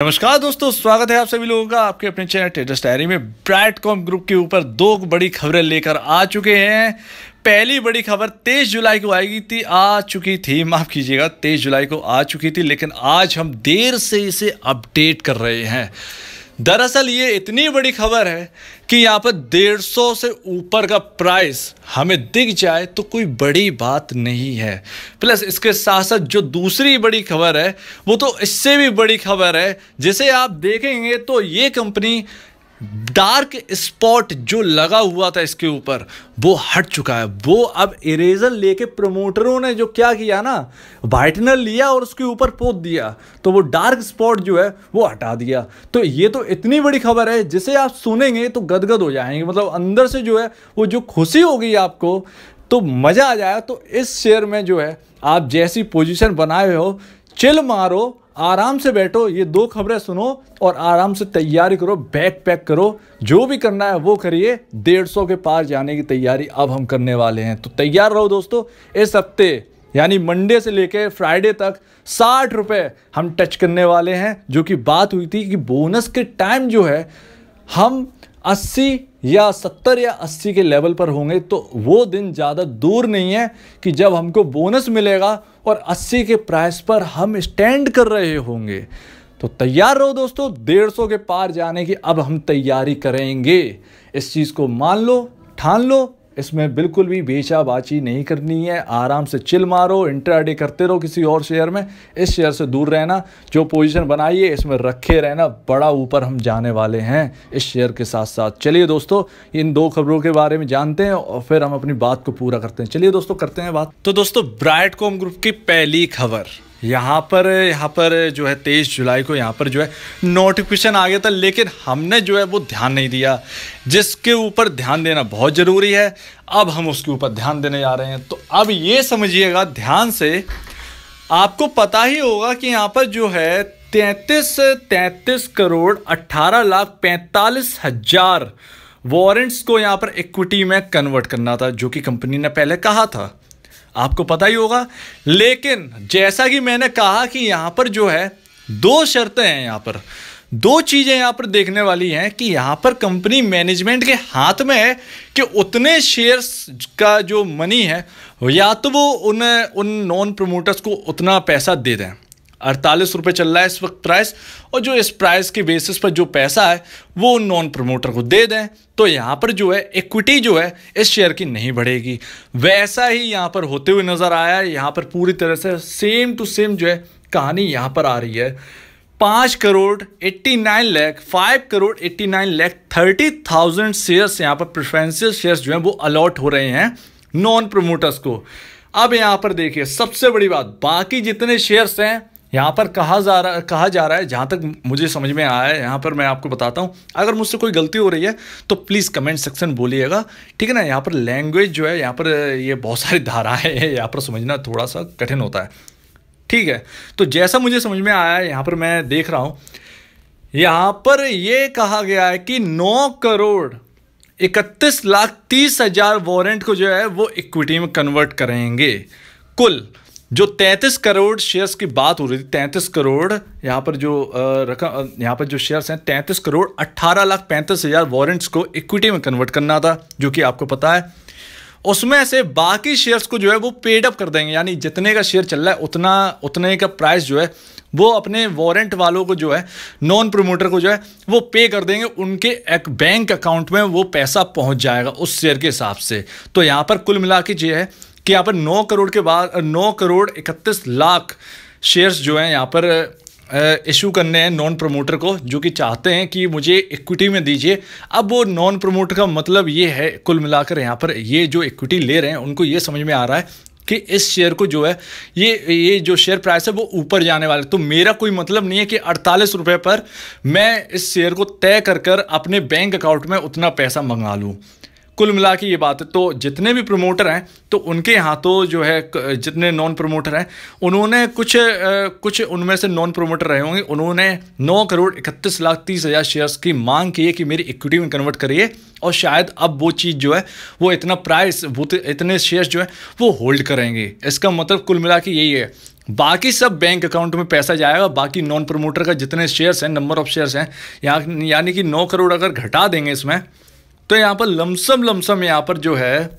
नमस्कार दोस्तों, स्वागत है आप सभी लोगों का आपके अपने चैनल ट्रेडर्स डायरी में। ब्राइटकॉम ग्रुप के ऊपर दो बड़ी खबरें लेकर आ चुके हैं। पहली बड़ी खबर 23 जुलाई को आ चुकी थी, माफ कीजिएगा 23 जुलाई को आ चुकी थी, लेकिन आज हम देर से इसे अपडेट कर रहे हैं। दरअसल ये इतनी बड़ी खबर है कि यहाँ पर 150 से ऊपर का प्राइस हमें दिख जाए तो कोई बड़ी बात नहीं है। प्लस इसके साथ साथ जो दूसरी बड़ी खबर है वो तो इससे भी बड़ी खबर है, जिसे आप देखेंगे तो ये कंपनी डार्क स्पॉट जो लगा हुआ था इसके ऊपर वो हट चुका है। वो अब इरेजर लेके प्रमोटरों ने जो क्या किया ना, वाइटनर लिया और उसके ऊपर पोत दिया, तो वो डार्क स्पॉट जो है वो हटा दिया। तो ये तो इतनी बड़ी खबर है जिसे आप सुनेंगे तो गदगद हो जाएंगे, मतलब अंदर से जो है वो जो खुशी होगी आपको, तो मज़ा आ जाएगा। तो इस शेयर में जो है आप जैसी पोजीशन बनाए हो, चिल मारो, आराम से बैठो, ये दो खबरें सुनो और आराम से तैयारी करो, बैग पैक करो, जो भी करना है वो करिए। 150 के पार जाने की तैयारी अब हम करने वाले हैं, तो तैयार रहो दोस्तों। इस हफ्ते यानी मंडे से लेकर फ्राइडे तक 60 रुपये हम टच करने वाले हैं। जो कि बात हुई थी कि बोनस के टाइम जो है हम 80 या 70 या 80 के लेवल पर होंगे, तो वो दिन ज़्यादा दूर नहीं है कि जब हमको बोनस मिलेगा और 80 के प्राइस पर हम स्टैंड कर रहे होंगे। तो तैयार रहो दोस्तों, 150 के पार जाने की अब हम तैयारी करेंगे। इस चीज़ को मान लो, ठान लो, इसमें बिल्कुल भी बेचाबाची नहीं करनी है। आराम से चिल मारो, इंट्राडे करते रहो किसी और शेयर में, इस शेयर से दूर रहना। जो पोजीशन बनाई है इसमें रखे रहना, बड़ा ऊपर हम जाने वाले हैं इस शेयर के साथ साथ। चलिए दोस्तों, इन दो खबरों के बारे में जानते हैं और फिर हम अपनी बात को पूरा करते हैं। चलिए दोस्तों, करते हैं बात। तो दोस्तों, ब्राइटकॉम ग्रुप की पहली खबर यहाँ पर जो है 23 जुलाई को यहाँ पर जो है नोटिफिकेशन आ गया था, लेकिन हमने जो है वो ध्यान नहीं दिया, जिसके ऊपर ध्यान देना बहुत ज़रूरी है। अब हम उसके ऊपर ध्यान देने जा रहे हैं। तो अब ये समझिएगा ध्यान से, आपको पता ही होगा कि यहाँ पर जो है 33 करोड़ 18,45,000 वॉरेंट्स को यहाँ पर इक्विटी में कन्वर्ट करना था, जो कि कंपनी ने पहले कहा था, आपको पता ही होगा। लेकिन जैसा कि मैंने कहा कि यहाँ पर जो है दो शर्तें हैं, यहाँ पर दो चीज़ें यहाँ पर देखने वाली हैं कि यहाँ पर कंपनी मैनेजमेंट के हाथ में है कि उतने शेयर्स का जो मनी है या तो वो उन नॉन प्रमोटर्स को उतना पैसा दे दें। 48 रुपये चल रहा है इस वक्त प्राइस, और जो इस प्राइस के बेसिस पर जो पैसा है वो उन नॉन प्रमोटर को दे दें। तो यहाँ पर जो है इक्विटी जो है इस शेयर की नहीं बढ़ेगी। वैसा ही यहाँ पर होते हुए नज़र आया है। यहाँ पर पूरी तरह से सेम टू सेम जो है कहानी यहाँ पर आ रही है। 5 करोड़ 89 लाख 30,000 शेयर्स यहाँ पर प्रेफरेंशियल शेयर्स जो हैं वो अलॉट हो रहे हैं नॉन प्रमोटर्स को। अब यहाँ पर देखिए सबसे बड़ी बात, बाकी जितने शेयर्स हैं यहाँ पर कहा जा रहा है, जहाँ तक मुझे समझ में आया है, यहाँ पर मैं आपको बताता हूँ। अगर मुझसे कोई गलती हो रही है तो प्लीज़ कमेंट सेक्शन बोलिएगा, ठीक है ना। यहाँ पर लैंग्वेज जो है, यहाँ पर ये बहुत सारी धाराएं हैं, यहाँ पर समझना थोड़ा सा कठिन होता है, ठीक है। तो जैसा मुझे समझ में आया है, यहाँ पर मैं देख रहा हूँ, यहाँ पर ये कहा गया है कि 9 करोड़ 31,30,000 वारंट को जो है वो इक्विटी में कन्वर्ट करेंगे। कुल जो 33 करोड़ शेयर्स की बात हो रही थी, 33 करोड़ यहाँ पर जो रकम, यहाँ पर जो शेयर्स हैं 33 करोड़ 18,35,000 वारंट्स को इक्विटी में कन्वर्ट करना था, जो कि आपको पता है। उसमें से बाकी शेयर्स को जो है वो पेड अप कर देंगे, यानी जितने का शेयर चल रहा है उतने का प्राइस जो है वो अपने वारंट वालों को जो है, नॉन प्रमोटर को जो है वो पे कर देंगे। उनके एक बैंक अकाउंट में वो पैसा पहुंच जाएगा उस शेयर के हिसाब से। तो यहाँ पर कुल मिला के ये है कि यहाँ पर 9 करोड़ के बाद 9 करोड़ 31 लाख शेयर्स जो हैं यहाँ पर इशू करने हैं नॉन प्रमोटर को, जो कि चाहते हैं कि मुझे इक्विटी में दीजिए। अब वो नॉन प्रमोटर का मतलब ये है, कुल मिलाकर यहाँ पर ये जो इक्विटी ले रहे हैं उनको ये समझ में आ रहा है कि इस शेयर को जो है ये जो शेयर प्राइस है वो ऊपर जाने वाला है। तो मेरा कोई मतलब नहीं है कि 48 रुपये पर मैं इस शेयर को तय कर अपने बैंक अकाउंट में उतना पैसा मंगा लूँ। कुल मिला के ये बात है। तो जितने भी प्रमोटर हैं तो उनके यहाँ तो जो है, जितने नॉन प्रमोटर हैं उन्होंने कुछ उनमें से नॉन प्रमोटर रहे होंगे, उन्होंने 9 करोड़ 31,30,000 शेयर्स की मांग की है कि मेरी इक्विटी में कन्वर्ट करिए। और शायद अब वो चीज़ जो है वो इतना प्राइस, वो इतने शेयर्स जो है वो होल्ड करेंगे। इसका मतलब कुल मिला के यही है। बाकी सब बैंक अकाउंट में पैसा जाएगा। बाकी नॉन प्रमोटर का जितने शेयर्स हैं, नंबर ऑफ शेयर्स हैं, यानी कि 9 करोड़ अगर घटा देंगे इसमें, तो यहाँ पर लमसम यहाँ पर जो है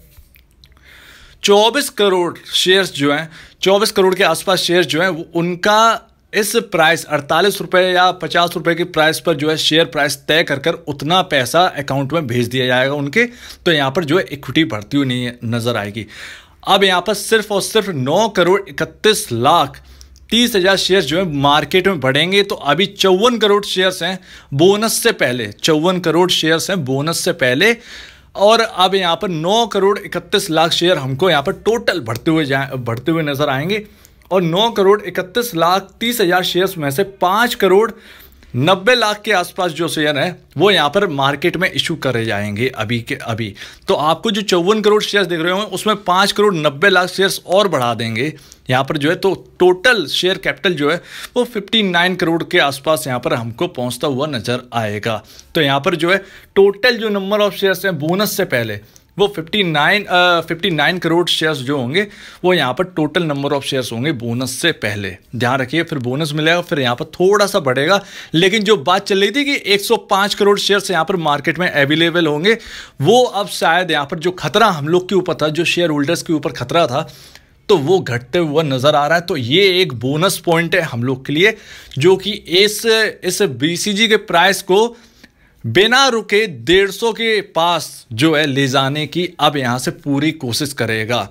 24 करोड़ शेयर्स जो हैं, 24 करोड़ के आसपास शेयर्स जो हैं, उनका इस प्राइस 48 रुपये या 50 रुपये की प्राइस पर जो है शेयर प्राइस तय कर उतना पैसा अकाउंट में भेज दिया जाएगा उनके। तो यहाँ पर जो है इक्विटी बढ़ती हुई नहीं नज़र आएगी। अब यहाँ पर सिर्फ और सिर्फ 9 करोड़ 31 लाख 30 हज़ार शेयर्स जो है मार्केट में बढ़ेंगे। तो अभी 54 करोड़ शेयर्स हैं बोनस से पहले, 54 करोड़ शेयर्स हैं बोनस से पहले। और अब यहाँ पर 9 करोड़ 31 लाख शेयर हमको यहाँ पर टोटल बढ़ते हुए नजर आएंगे। और 9 करोड़ 31 लाख 30 हज़ार शेयर्स में से 5 करोड़ 90 लाख के आसपास जो शेयर हैं वो यहाँ पर मार्केट में इशू करे जाएंगे अभी के अभी। तो आपको जो 54 करोड़ शेयर्स दिख रहे होंगे उसमें 5 करोड़ 90 लाख शेयर्स और बढ़ा देंगे यहाँ पर जो है। तो टोटल शेयर कैपिटल जो है वो 59 करोड़ के आसपास यहाँ पर हमको पहुँचता हुआ नजर आएगा। तो यहाँ पर जो है टोटल जो नंबर ऑफ शेयर्स हैं बोनस से पहले वो 59 करोड़ शेयर्स जो होंगे वो यहाँ पर टोटल नंबर ऑफ शेयर्स होंगे बोनस से पहले। ध्यान रखिए, फिर बोनस मिलेगा, फिर यहाँ पर थोड़ा सा बढ़ेगा। लेकिन जो बात चल रही थी कि 105 करोड़ शेयर्स यहाँ पर मार्केट में अवेलेबल होंगे, वो अब शायद यहाँ पर जो खतरा हम लोग के ऊपर था, जो शेयर होल्डर्स के ऊपर खतरा था, तो वो घटते हुआ नजर आ रहा है। तो ये एक बोनस पॉइंट है हम लोग के लिए, जो कि इस BCG के प्राइस को बिना रुके 150 के पास जो है ले जाने की अब यहाँ से पूरी कोशिश करेगा।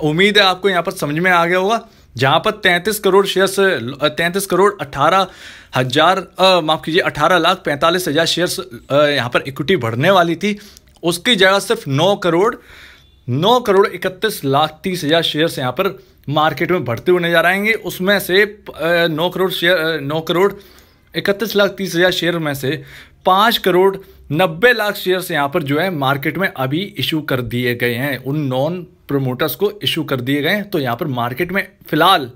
उम्मीद है आपको यहाँ पर समझ में आ गया होगा। जहाँ पर 33 करोड़ शेयर्स 33 करोड़ 18 हजार माफ कीजिए 18 लाख 45 हज़ार शेयर्स यहाँ पर इक्विटी बढ़ने वाली थी, उसकी जगह सिर्फ 9 करोड़ 31 लाख 30 हज़ार शेयर्स यहाँ पर मार्केट में बढ़ते हुए नजर आएंगे। उसमें से 9 करोड़ 31 लाख 30 हज़ार शेयर में से 5 करोड़ 90 लाख शेयर्स यहाँ पर जो है मार्केट में अभी इशू कर दिए गए हैं, उन नॉन प्रमोटर्स को इशू कर दिए गए हैं। तो यहाँ पर मार्केट में फिलहाल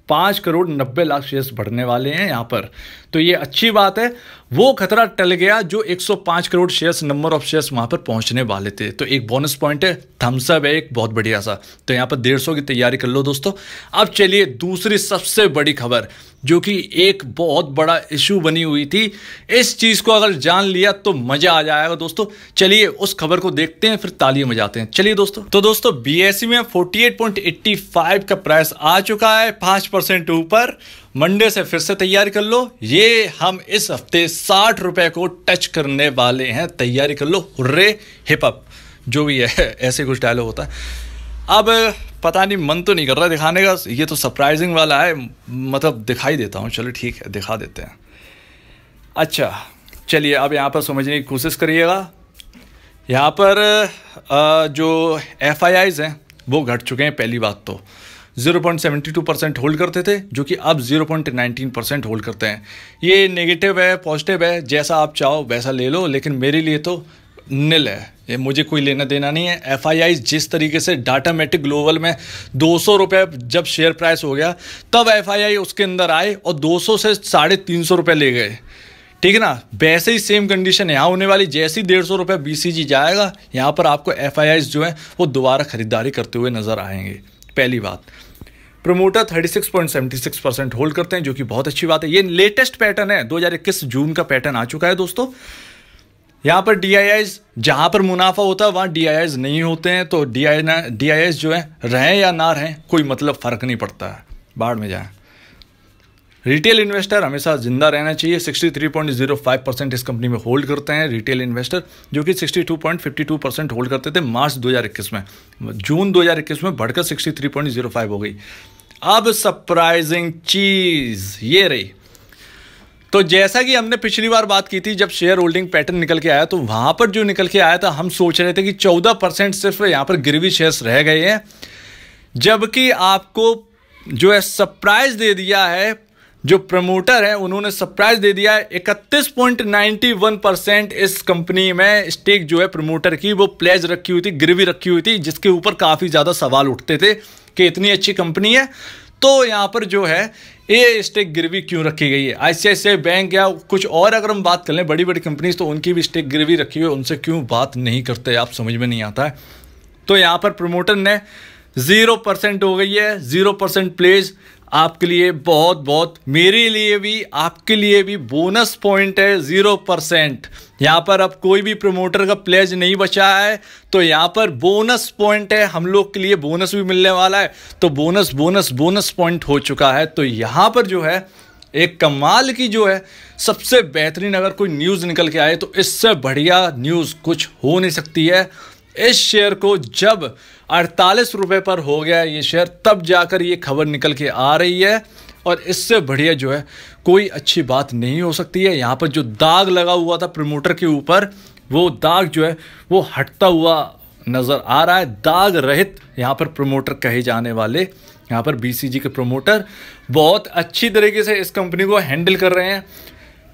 5 करोड़ 90 लाख शेयर्स बढ़ने वाले हैं यहाँ पर। तो ये अच्छी बात है, वो खतरा टल गया जो 105 crore shares number of shares वहाँ पर पहुँचने वाले थे। तो एक बोनस पॉइंट है, थम्स अप है एक बहुत बढ़िया सा। तो यहाँ पर 150 की तैयारी कर लो दोस्तों। अब चलिए दूसरी सबसे बड़ी खबर, जो कि एक बहुत बड़ा इशू बनी हुई थी, इस चीज़ को अगर जान लिया तो मज़ा आ जाएगा दोस्तों। चलिए उस खबर को देखते हैं, फिर तालियां बजाते हैं। चलिए दोस्तों, तो दोस्तों BSE में 48.85 का प्राइस आ चुका है, 5% ऊपर। मंडे से फिर से तैयारी कर लो, ये हम इस हफ्ते 60 रुपए को टच करने वाले हैं। तैयारी कर लो, हुर्रे हिप हप, जो भी है ऐसे कुछ डायलॉग होता है। अब पता नहीं, मन तो नहीं कर रहा दिखाने का, ये तो सरप्राइजिंग वाला है, मतलब दिखाई देता हूँ। चलो ठीक है, दिखा देते हैं। अच्छा चलिए, अब यहाँ पर समझने की कोशिश करिएगा। यहाँ पर जो FIIs हैं वो घट चुके हैं। पहली बात तो 0.72% होल्ड करते थे, जो कि अब 0.19% होल्ड करते हैं। ये नेगेटिव है पॉजिटिव है, जैसा आप चाहो वैसा ले लो, लेकिन मेरे लिए तो निल है, ये मुझे कोई लेना देना नहीं है। FIIs जिस तरीके से डाटामेटिक ग्लोबल में 200 रुपये जब शेयर प्राइस हो गया, तब FII उसके अंदर आए और 200 से 350 रुपये ले गए, ठीक है ना। वैसे ही सेम कंडीशन यहाँ होने वाली। जैसे ही 150 रुपये BCG जाएगा, यहाँ पर आपको FIIs जो है वो दोबारा खरीदारी करते हुए नजर आएंगे। पहली बात, प्रमोटर 36.76% होल्ड करते हैं, जो कि बहुत अच्छी बात है। ये लेटेस्ट पैटर्न है, 2021 जून का पैटर्न आ चुका है दोस्तों। यहाँ पर DIIs, जहाँ पर मुनाफा होता है वहाँ DIIs नहीं होते हैं, तो DIIs जो है रहें या ना रहें कोई मतलब फ़र्क नहीं पड़ता है, बाढ़ में जाएं। रिटेल इन्वेस्टर हमेशा जिंदा रहना चाहिए। 63.05% इस कंपनी में होल्ड करते हैं रिटेल इन्वेस्टर, जो कि 62.52% होल्ड करते थे मार्च 2021 में। जून 2021 में बढ़कर 63.05 हो गई। अब सरप्राइजिंग चीज़ ये रही, तो जैसा कि हमने पिछली बार बात की थी, जब शेयर होल्डिंग पैटर्न निकल के आया, तो वहाँ पर जो निकल के आया था, हम सोच रहे थे कि 14% सिर्फ यहाँ पर गिरवी शेयर्स रह गए हैं, जबकि आपको जो है सरप्राइज दे दिया है, जो प्रमोटर है उन्होंने सरप्राइज दे दिया है। 31.91% इस कंपनी में स्टेक जो है प्रमोटर की वो प्लेज रखी हुई थी, गिरवी रखी हुई थी, जिसके ऊपर काफ़ी ज़्यादा सवाल उठते थे कि इतनी अच्छी कंपनी है तो यहाँ पर जो है ये स्टेक गिरवी क्यों रखी गई है। ICICI बैंक या कुछ और अगर हम बात कर लें बड़ी बड़ी कंपनीज, तो उनकी भी स्टेक गिरवी रखी हुई है, उनसे क्यों बात नहीं करते आप, समझ में नहीं आता है। तो यहाँ पर प्रमोटर ने 0% हो गई है, 0% प्लेज। आपके लिए बहुत बहुत, मेरे लिए भी, आपके लिए भी बोनस पॉइंट है 0%। यहाँ पर अब कोई भी प्रमोटर का प्लेज नहीं बचा है, तो यहाँ पर बोनस पॉइंट है, हम लोग के लिए बोनस भी मिलने वाला है। तो बोनस बोनस बोनस पॉइंट हो चुका है। तो यहाँ पर जो है एक कमाल की जो है सबसे बेहतरीन अगर कोई न्यूज़ निकल के आए तो इससे बढ़िया न्यूज़ कुछ हो नहीं सकती है। इस शेयर को जब 48 रुपये पर हो गया ये शेयर, तब जाकर ये खबर निकल के आ रही है, और इससे बढ़िया जो है कोई अच्छी बात नहीं हो सकती है। यहाँ पर जो दाग लगा हुआ था प्रमोटर के ऊपर, वो दाग जो है वो हटता हुआ नज़र आ रहा है। दाग रहित यहाँ पर प्रमोटर कहे जाने वाले यहाँ पर बीसीजी के प्रमोटर बहुत अच्छी तरीके से इस कंपनी को हैंडल कर रहे हैं।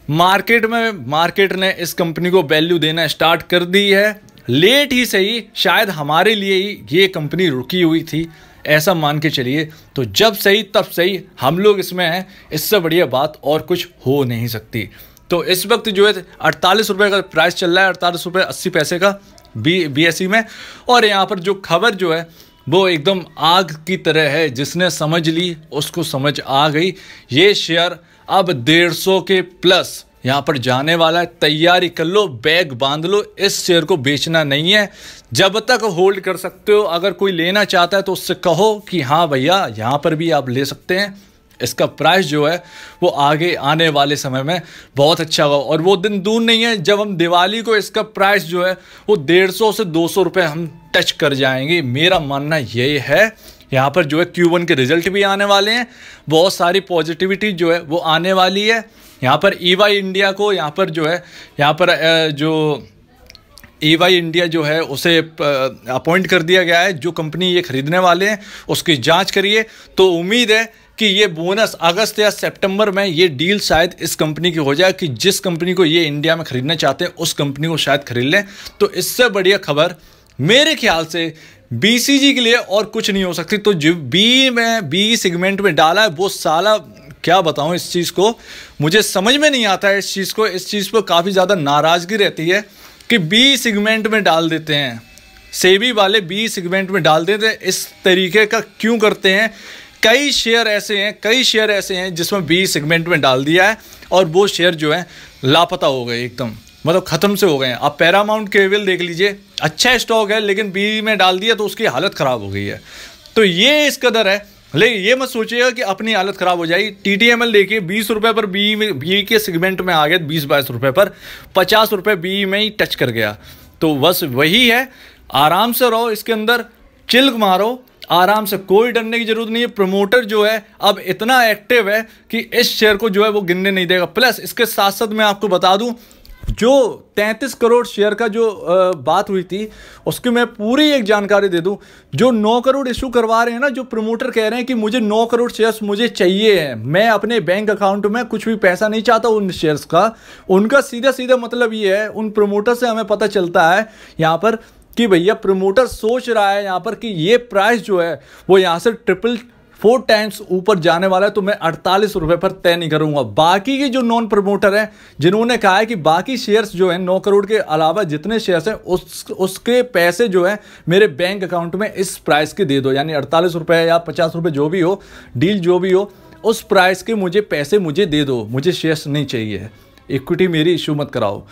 मार्केट ने इस कंपनी को वैल्यू देना स्टार्ट कर दी है। लेट ही सही, शायद हमारे लिए ही ये कंपनी रुकी हुई थी, ऐसा मान के चलिए। तो जब सही तब सही, हम लोग इसमें हैं, इससे बढ़िया बात और कुछ हो नहीं सकती। तो इस वक्त जो है 48 रुपये का प्राइस चल रहा है, 48 रुपये 80 पैसे का BSE में। और यहाँ पर जो खबर जो है वो एकदम आग की तरह है, जिसने समझ ली उसको समझ आ गई। ये शेयर अब 150 के प्लस यहाँ पर जाने वाला है। तैयारी कर लो, बैग बांध लो, इस शेयर को बेचना नहीं है। जब तक होल्ड कर सकते हो, अगर कोई लेना चाहता है तो उससे कहो कि हाँ भैया यहाँ पर भी आप ले सकते हैं। इसका प्राइस जो है वो आगे आने वाले समय में बहुत अच्छा होगा, और वो दिन दूर नहीं है जब हम दिवाली को इसका प्राइस जो है वो 150 से 200 रुपये हम टच कर जाएंगे। मेरा मानना ये है। यहाँ पर जो है Q1 के रिजल्ट भी आने वाले हैं, बहुत सारी पॉजिटिविटी जो है वो आने वाली है। यहाँ पर EY इंडिया को यहाँ पर जो है जो EY इंडिया जो है उसे अपॉइंट कर दिया गया है। जो कंपनी ये खरीदने वाले हैं उसकी जांच करिए। तो उम्मीद है कि ये बोनस अगस्त या सितंबर में ये डील शायद इस कंपनी की हो जाए कि जिस कंपनी को ये इंडिया में खरीदना चाहते हैं उस कंपनी को शायद खरीद लें। तो इससे बढ़िया खबर मेरे ख्याल से BCG के लिए और कुछ नहीं हो सकती। तो जो बी सेगमेंट में डाला है वो साला, क्या बताऊं इस चीज़ को, मुझे समझ में नहीं आता है इस चीज़ को। इस चीज़ पर काफ़ी ज़्यादा नाराज़गी रहती है कि B सेगमेंट में डाल देते हैं, सेबी वाले B सेगमेंट में डाल देते हैं। इस तरीके का क्यों करते हैं? कई शेयर ऐसे हैं जिसमें B सेगमेंट में डाल दिया है और वो शेयर जो है लापता हो गए, एकदम मतलब ख़त्म से हो गए हैं। आप पैरामाउंट केबल देख लीजिए, अच्छा स्टॉक है लेकिन B में डाल दिया तो उसकी हालत ख़राब हो गई है। तो ये इस कदर है, लेकिन ये मत सोचिएगा कि अपनी हालत ख़राब हो जाएगी। TTML देखिए 20 रुपये पर बी के सेगमेंट में आ गया, 20-22 रुपये पर, 50 रुपये B में ही टच कर गया। तो बस वही है, आराम से रहो इसके अंदर, चिल मारो आराम से, कोई डरने की जरूरत नहीं है। प्रमोटर जो है अब इतना एक्टिव है कि इस शेयर को जो है वो गिनने नहीं देगा। प्लस इसके साथ साथ मैं आपको बता दूं, जो 33 करोड़ शेयर का जो बात हुई थी उसकी मैं पूरी एक जानकारी दे दूं। जो 9 करोड़ इशू करवा रहे हैं ना, जो प्रमोटर कह रहे हैं कि मुझे 9 करोड़ शेयर्स मुझे चाहिए हैं, मैं अपने बैंक अकाउंट में कुछ भी पैसा नहीं चाहता उन शेयर्स का, उनका सीधा सीधा मतलब ये है, उन प्रमोटर से हमें पता चलता है यहाँ पर कि भैया प्रमोटर सोच रहा है यहाँ पर कि ये प्राइस जो है वो यहाँ से 4 टाइम्स ऊपर जाने वाला है, तो मैं 48 रुपये पर तय नहीं करूंगा। बाकी के जो नॉन प्रमोटर हैं जिन्होंने कहा है कि बाकी शेयर्स जो हैं 9 करोड़ के अलावा जितने शेयर्स हैं उसके पैसे जो हैं मेरे बैंक अकाउंट में इस प्राइस के दे दो, यानी 48 रुपये या 50 रुपये जो भी हो, डील जो भी हो, उस प्राइस के मुझे पैसे मुझे दे दो, मुझे शेयर्स नहीं चाहिए, इक्विटी मेरी इशू मत कराओ।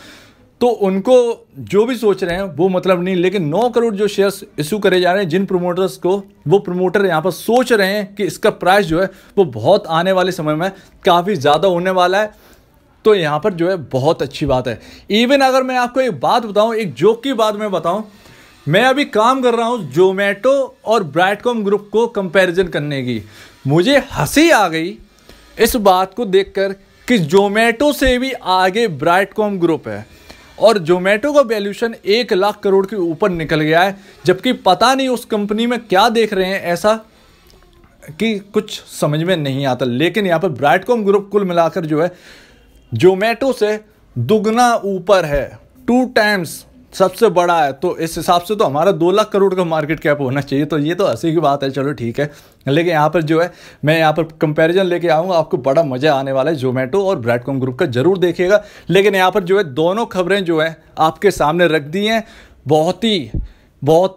तो उनको जो भी सोच रहे हैं वो मतलब नहीं, लेकिन 9 करोड़ जो शेयर्स इशू करे जा रहे हैं जिन प्रमोटर्स को, वो प्रमोटर यहाँ पर सोच रहे हैं कि इसका प्राइस जो है वो बहुत आने वाले समय में काफ़ी ज़्यादा होने वाला है। तो यहाँ पर जो है बहुत अच्छी बात है। इवन अगर मैं आपको एक बात बताऊँ, एक जोक की बात मैं बताऊँ, मैं अभी काम कर रहा हूँ जोमेटो और ब्राइटकॉम ग्रुप को कंपेरिजन करने की। मुझे हंसी आ गई इस बात को देखकर कि जोमेटो से भी आगे ब्राइटकॉम ग्रुप है और जोमेटो का वैल्यूशन 1 लाख करोड़ के ऊपर निकल गया है, जबकि पता नहीं उस कंपनी में क्या देख रहे हैं ऐसा कि कुछ समझ में नहीं आता। लेकिन यहाँ पर ब्राइटकॉम ग्रुप कुल मिलाकर जो है जोमेटो से दुगना ऊपर है, 2 टाइम्स सबसे बड़ा है। तो इस हिसाब से तो हमारा 2 लाख करोड़ का मार्केट कैप होना चाहिए। तो ये तो हंसी की बात है, चलो ठीक है। लेकिन यहाँ पर जो है मैं यहाँ पर कंपैरिजन लेके आऊँगा, आपको बड़ा मज़ा आने वाला है। जोमेटो और ब्राइटकॉम ग्रुप का जरूर देखिएगा। लेकिन यहाँ पर जो है दोनों खबरें जो है आपके सामने रख दी हैं, बहुत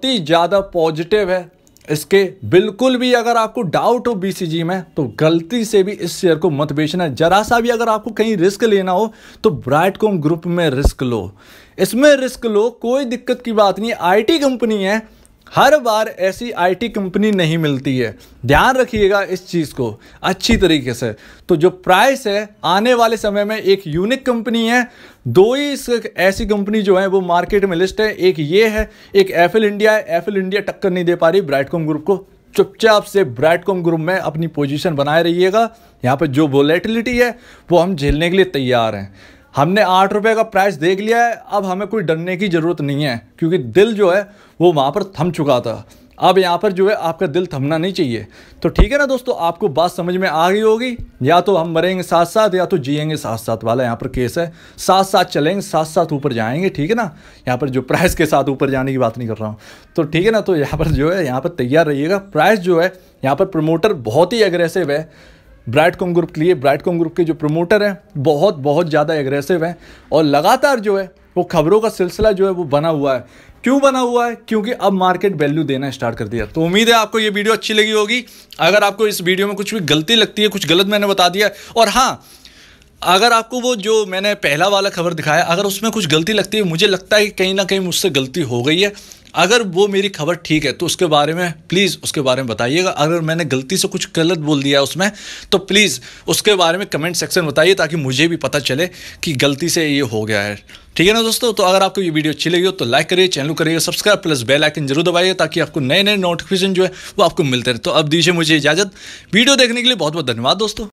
ही ज़्यादा पॉजिटिव है। इसके बिल्कुल भी अगर आपको डाउट हो BCG में तो गलती से भी इस शेयर को मत बेचना। जरा सा भी अगर आपको कहीं रिस्क लेना हो तो ब्राइटकॉम ग्रुप में रिस्क लो, इसमें रिस्क लो, कोई दिक्कत की बात नहीं। IT कंपनी है, हर बार ऐसी IT कंपनी नहीं मिलती है, ध्यान रखिएगा इस चीज़ को अच्छी तरीके से। तो जो प्राइस है आने वाले समय में एक यूनिक कंपनी है, दो ही ऐसी कंपनी जो है वो मार्केट में लिस्ट है, एक ये है, एक एफएल इंडिया है। एफएल इंडिया टक्कर नहीं दे पा रही ब्राइटकॉम ग्रुप को। चुपचाप से ब्राइटकॉम ग्रुप में अपनी पोजीशन बनाए रहिएगा। यहाँ पर जो वोलेटिलिटी है वो हम झेलने के लिए तैयार हैं। हमने 8 रुपये का प्राइस देख लिया है, अब हमें कोई डरने की ज़रूरत नहीं है, क्योंकि दिल जो है वो वहाँ पर थम चुका था। अब यहाँ पर जो है आपका दिल थमना नहीं चाहिए। तो ठीक है ना दोस्तों, आपको बात समझ में आ गई होगी। या तो हम मरेंगे साथ साथ या तो जिएंगे साथ साथ वाला यहाँ पर केस है। साथ साथ चलेंगे, साथ साथ ऊपर जाएंगे, ठीक है ना। यहाँ पर जो प्राइस के साथ ऊपर जाने की बात नहीं कर रहा हूँ, तो ठीक है ना। तो यहाँ पर जो है यहाँ पर तैयार रहिएगा। प्राइस जो है यहाँ पर प्रमोटर बहुत ही एग्रेसिव है ब्राइटकॉम ग्रुप के लिए। ब्राइटकॉम ग्रुप के जो प्रमोटर हैं बहुत ज़्यादा एग्रेसिव हैं और लगातार जो है वो खबरों का सिलसिला जो है वो बना हुआ है। क्यों बना हुआ है? क्योंकि अब मार्केट वैल्यू देना स्टार्ट कर दिया। तो उम्मीद है आपको ये वीडियो अच्छी लगी होगी। अगर आपको इस वीडियो में कुछ भी गलती लगती है, कुछ गलत मैंने बता दिया, और हाँ, अगर आपको वो जो मैंने पहला वाला खबर दिखाया अगर उसमें कुछ गलती लगती है, मुझे लगता है कि कहीं ना कहीं मुझसे गलती हो गई है, अगर वो मेरी खबर ठीक है तो उसके बारे में प्लीज़ उसके बारे में बताइएगा। अगर मैंने गलती से कुछ गलत बोल दिया उसमें तो प्लीज़ उसके बारे में कमेंट सेक्शन बताइए, ताकि मुझे भी पता चले कि गलती से ये हो गया है। ठीक है ना दोस्तों। तो अगर आपको ये वीडियो अच्छी लगी हो तो लाइक करिए, चैनल करिए सब्सक्राइब, प्लस बेल आइकन जरूर दबाइए, ताकि आपको नए नए नोटिफिकेशन जो है वो आपको मिलते रहे। तो अब दीजिए मुझे इजाज़त। वीडियो देखने के लिए बहुत बहुत धन्यवाद दोस्तों।